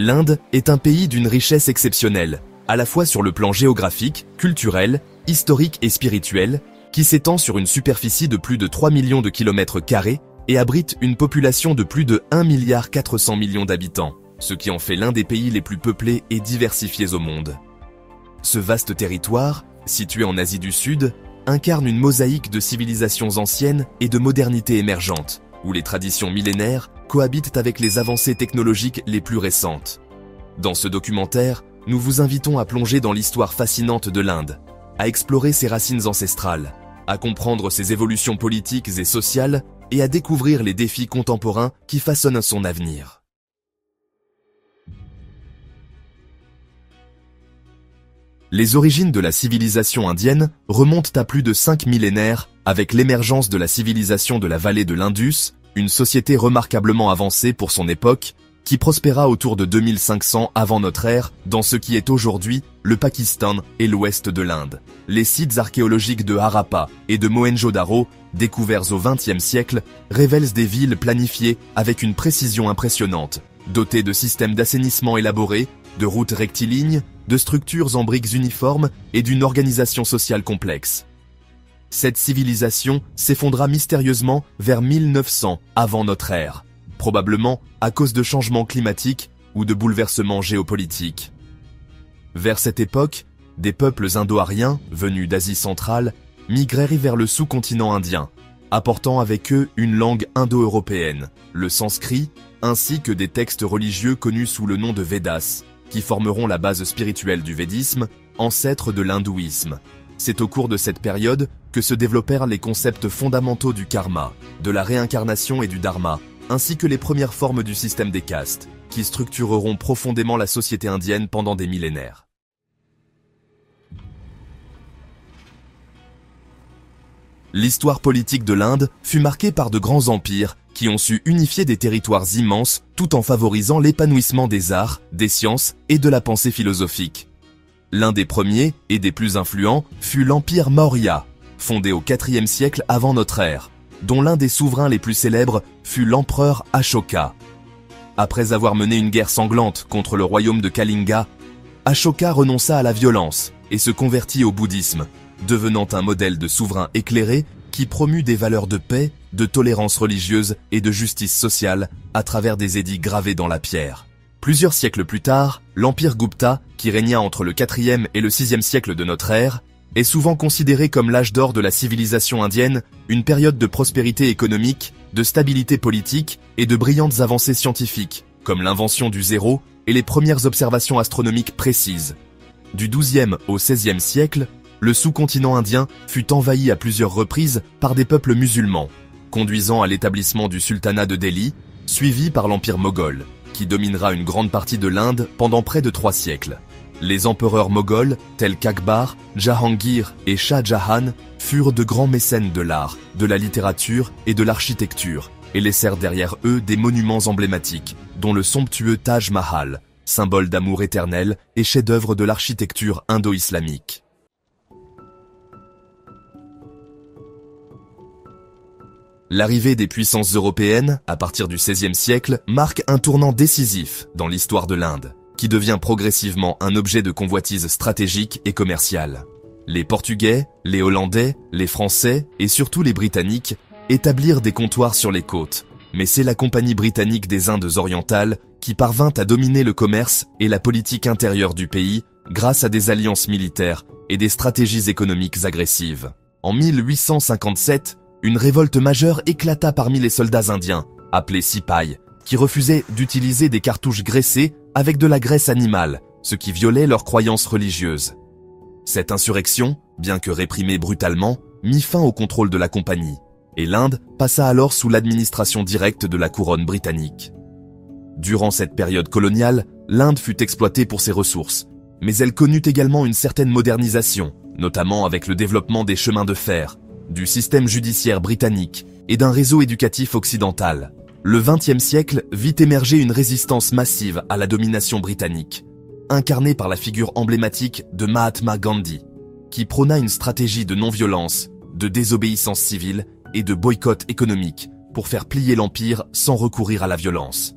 L'Inde est un pays d'une richesse exceptionnelle, à la fois sur le plan géographique, culturel, historique et spirituel, qui s'étend sur une superficie de plus de 3 millions de kilomètres carrés et abrite une population de plus de 1,4 milliard d'habitants, ce qui en fait l'un des pays les plus peuplés et diversifiés au monde. Ce vaste territoire, situé en Asie du Sud, incarne une mosaïque de civilisations anciennes et de modernités émergentes, où les traditions millénaires cohabitent avec les avancées technologiques les plus récentes. Dans ce documentaire, nous vous invitons à plonger dans l'histoire fascinante de l'Inde, à explorer ses racines ancestrales, à comprendre ses évolutions politiques et sociales et à découvrir les défis contemporains qui façonnent son avenir. Les origines de la civilisation indienne remontent à plus de 5 millénaires avec l'émergence de la civilisation de la vallée de l'Indus, une société remarquablement avancée pour son époque, qui prospéra autour de 2500 avant notre ère dans ce qui est aujourd'hui le Pakistan et l'ouest de l'Inde. Les sites archéologiques de Harappa et de Mohenjo-Daro, découverts au XXe siècle, révèlent des villes planifiées avec une précision impressionnante, dotées de systèmes d'assainissement élaborés, de routes rectilignes, de structures en briques uniformes et d'une organisation sociale complexe. Cette civilisation s'effondra mystérieusement vers 1900 avant notre ère, probablement à cause de changements climatiques ou de bouleversements géopolitiques. Vers cette époque, des peuples indo-aryens, venus d'Asie centrale, migrèrent vers le sous-continent indien, apportant avec eux une langue indo-européenne, le sanskrit, ainsi que des textes religieux connus sous le nom de Védas, qui formeront la base spirituelle du védisme, ancêtre de l'hindouisme. C'est au cours de cette période que se développèrent les concepts fondamentaux du karma, de la réincarnation et du dharma, ainsi que les premières formes du système des castes, qui structureront profondément la société indienne pendant des millénaires. L'histoire politique de l'Inde fut marquée par de grands empires qui ont su unifier des territoires immenses tout en favorisant l'épanouissement des arts, des sciences et de la pensée philosophique. L'un des premiers et des plus influents fut l'Empire Maurya, fondé au IVe siècle avant notre ère, dont l'un des souverains les plus célèbres fut l'empereur Ashoka. Après avoir mené une guerre sanglante contre le royaume de Kalinga, Ashoka renonça à la violence et se convertit au bouddhisme, devenant un modèle de souverain éclairé qui promut des valeurs de paix, de tolérance religieuse et de justice sociale à travers des édits gravés dans la pierre. Plusieurs siècles plus tard, l'Empire Gupta, qui régna entre le IVe et le VIe siècle de notre ère, est souvent considéré comme l'âge d'or de la civilisation indienne, une période de prospérité économique, de stabilité politique et de brillantes avancées scientifiques, comme l'invention du zéro et les premières observations astronomiques précises. Du XIIe au XVIe siècle, le sous-continent indien fut envahi à plusieurs reprises par des peuples musulmans, conduisant à l'établissement du sultanat de Delhi, suivi par l'Empire moghol, qui dominera une grande partie de l'Inde pendant près de 3 siècles. Les empereurs moghols, tels qu'Akbar, Jahangir et Shah Jahan, furent de grands mécènes de l'art, de la littérature et de l'architecture, et laissèrent derrière eux des monuments emblématiques, dont le somptueux Taj Mahal, symbole d'amour éternel et chef-d'œuvre de l'architecture indo-islamique. L'arrivée des puissances européennes, à partir du XVIe siècle, marque un tournant décisif dans l'histoire de l'Inde, qui devient progressivement un objet de convoitise stratégique et commerciale. Les Portugais, les Hollandais, les Français et surtout les Britanniques établirent des comptoirs sur les côtes, mais c'est la Compagnie britannique des Indes orientales qui parvint à dominer le commerce et la politique intérieure du pays grâce à des alliances militaires et des stratégies économiques agressives. En 1857, une révolte majeure éclata parmi les soldats indiens, appelés Sipahi, qui refusaient d'utiliser des cartouches graissées avec de la graisse animale, ce qui violait leurs croyances religieuses. Cette insurrection, bien que réprimée brutalement, mit fin au contrôle de la compagnie, et l'Inde passa alors sous l'administration directe de la couronne britannique. Durant cette période coloniale, l'Inde fut exploitée pour ses ressources, mais elle connut également une certaine modernisation, notamment avec le développement des chemins de fer, du système judiciaire britannique et d'un réseau éducatif occidental. Le XXe siècle vit émerger une résistance massive à la domination britannique, incarnée par la figure emblématique de Mahatma Gandhi, qui prôna une stratégie de non-violence, de désobéissance civile et de boycott économique pour faire plier l'empire sans recourir à la violence.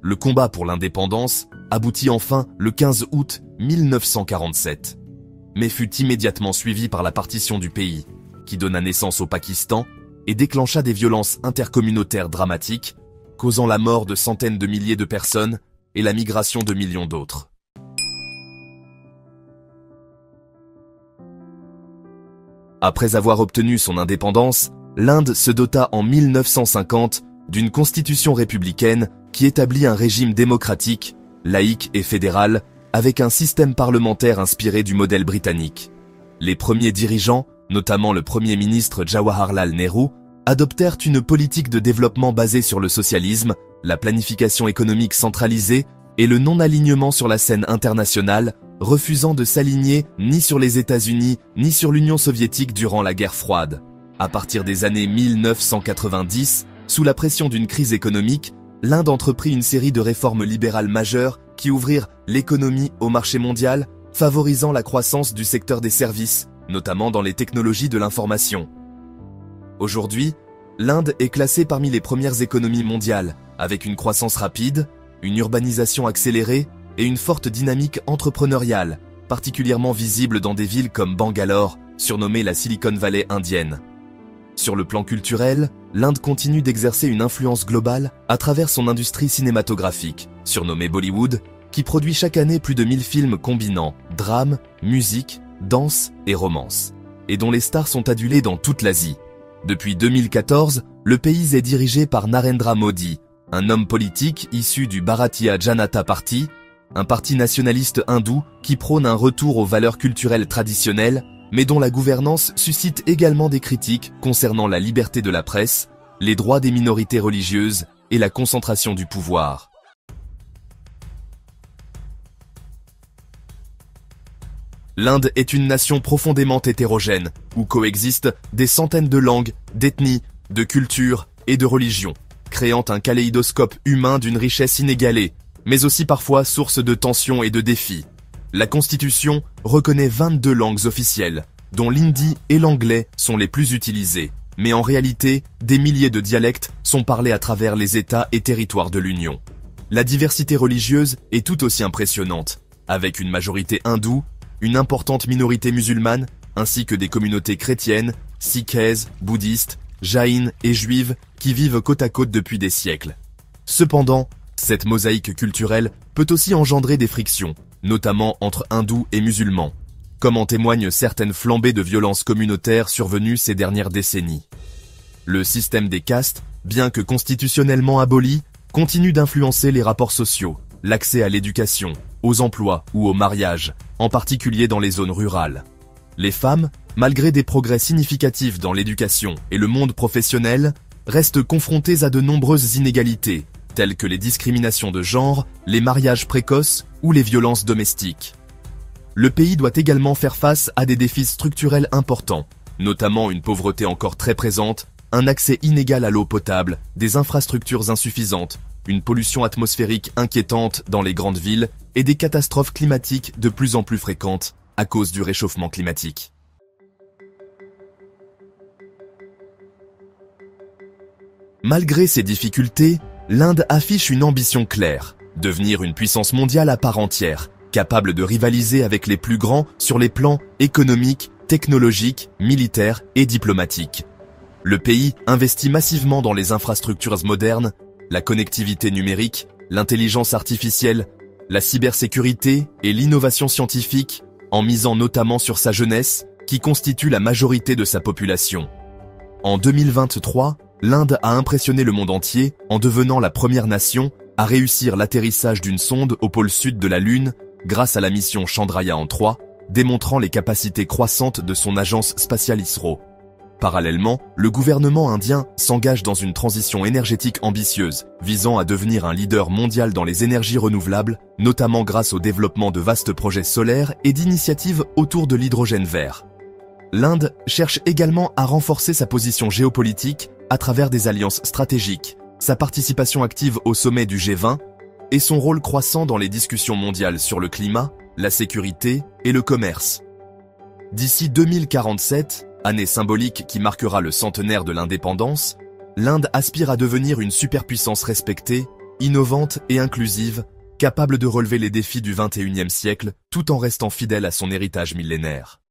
Le combat pour l'indépendance aboutit enfin le 15 août 1947, mais fut immédiatement suivi par la partition du pays, qui donna naissance au Pakistan et déclencha des violences intercommunautaires dramatiques, causant la mort de centaines de milliers de personnes et la migration de millions d'autres. Après avoir obtenu son indépendance, l'Inde se dota en 1950 d'une constitution républicaine qui établit un régime démocratique, laïque et fédéral, avec un système parlementaire inspiré du modèle britannique. Les premiers dirigeants, notamment le Premier ministre Jawaharlal Nehru, adoptèrent une politique de développement basée sur le socialisme, la planification économique centralisée et le non-alignement sur la scène internationale, refusant de s'aligner ni sur les États-Unis ni sur l'Union soviétique durant la guerre froide. À partir des années 1990, sous la pression d'une crise économique, l'Inde entreprit une série de réformes libérales majeures qui ouvrirent l'économie au marché mondial, favorisant la croissance du secteur des services, notamment dans les technologies de l'information. Aujourd'hui, l'Inde est classée parmi les premières économies mondiales, avec une croissance rapide, une urbanisation accélérée et une forte dynamique entrepreneuriale, particulièrement visible dans des villes comme Bangalore, surnommée la Silicon Valley indienne. Sur le plan culturel, l'Inde continue d'exercer une influence globale à travers son industrie cinématographique, surnommée Bollywood, qui produit chaque année plus de 1000 films combinant drame, musique, danse et romance, et dont les stars sont adulées dans toute l'Asie. Depuis 2014, le pays est dirigé par Narendra Modi, un homme politique issu du Bharatiya Janata Party, un parti nationaliste hindou qui prône un retour aux valeurs culturelles traditionnelles, mais dont la gouvernance suscite également des critiques concernant la liberté de la presse, les droits des minorités religieuses et la concentration du pouvoir. L'Inde est une nation profondément hétérogène, où coexistent des centaines de langues, d'ethnies, de cultures et de religions, créant un kaléidoscope humain d'une richesse inégalée, mais aussi parfois source de tensions et de défis. La Constitution reconnaît 22 langues officielles, dont l'hindi et l'anglais sont les plus utilisées, mais en réalité, des milliers de dialectes sont parlés à travers les États et territoires de l'Union. La diversité religieuse est tout aussi impressionnante, avec une majorité hindoue, une importante minorité musulmane, ainsi que des communautés chrétiennes, sikhaises, bouddhistes, jaïnes et juives qui vivent côte à côte depuis des siècles. Cependant, cette mosaïque culturelle peut aussi engendrer des frictions, notamment entre hindous et musulmans, comme en témoignent certaines flambées de violences communautaires survenues ces dernières décennies. Le système des castes, bien que constitutionnellement aboli, continue d'influencer les rapports sociaux, l'accès à l'éducation, aux emplois ou au mariage, en particulier dans les zones rurales. Les femmes, malgré des progrès significatifs dans l'éducation et le monde professionnel, restent confrontées à de nombreuses inégalités, telles que les discriminations de genre, les mariages précoces ou les violences domestiques. Le pays doit également faire face à des défis structurels importants, notamment une pauvreté encore très présente, un accès inégal à l'eau potable, des infrastructures insuffisantes, une pollution atmosphérique inquiétante dans les grandes villes et des catastrophes climatiques de plus en plus fréquentes à cause du réchauffement climatique. Malgré ces difficultés, l'Inde affiche une ambition claire, devenir une puissance mondiale à part entière, capable de rivaliser avec les plus grands sur les plans économiques, technologiques, militaires et diplomatiques. Le pays investit massivement dans les infrastructures modernes, la connectivité numérique, l'intelligence artificielle, la cybersécurité et l'innovation scientifique, en misant notamment sur sa jeunesse, qui constitue la majorité de sa population. En 2023, l'Inde a impressionné le monde entier en devenant la première nation à réussir l'atterrissage d'une sonde au pôle sud de la Lune grâce à la mission Chandrayaan-3, démontrant les capacités croissantes de son agence spatiale ISRO. Parallèlement, le gouvernement indien s'engage dans une transition énergétique ambitieuse, visant à devenir un leader mondial dans les énergies renouvelables, notamment grâce au développement de vastes projets solaires et d'initiatives autour de l'hydrogène vert. L'Inde cherche également à renforcer sa position géopolitique à travers des alliances stratégiques, sa participation active au sommet du G20 et son rôle croissant dans les discussions mondiales sur le climat, la sécurité et le commerce. D'ici 2047, année symbolique qui marquera le centenaire de l'indépendance, l'Inde aspire à devenir une superpuissance respectée, innovante et inclusive, capable de relever les défis du XXIe siècle tout en restant fidèle à son héritage millénaire.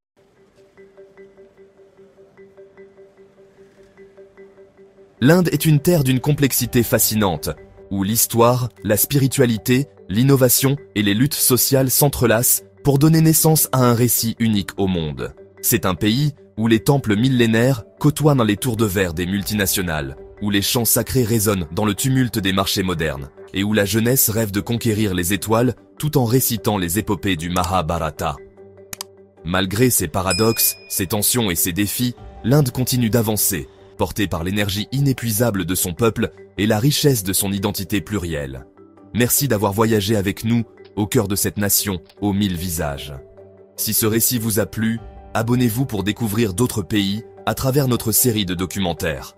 L'Inde est une terre d'une complexité fascinante, où l'histoire, la spiritualité, l'innovation et les luttes sociales s'entrelacent pour donner naissance à un récit unique au monde. C'est un pays où les temples millénaires côtoient dans les tours de verre des multinationales, où les chants sacrés résonnent dans le tumulte des marchés modernes, et où la jeunesse rêve de conquérir les étoiles tout en récitant les épopées du Mahabharata. Malgré ses paradoxes, ses tensions et ses défis, l'Inde continue d'avancer, portée par l'énergie inépuisable de son peuple et la richesse de son identité plurielle. Merci d'avoir voyagé avec nous au cœur de cette nation aux 1000 visages. Si ce récit vous a plu, abonnez-vous pour découvrir d'autres pays à travers notre série de documentaires.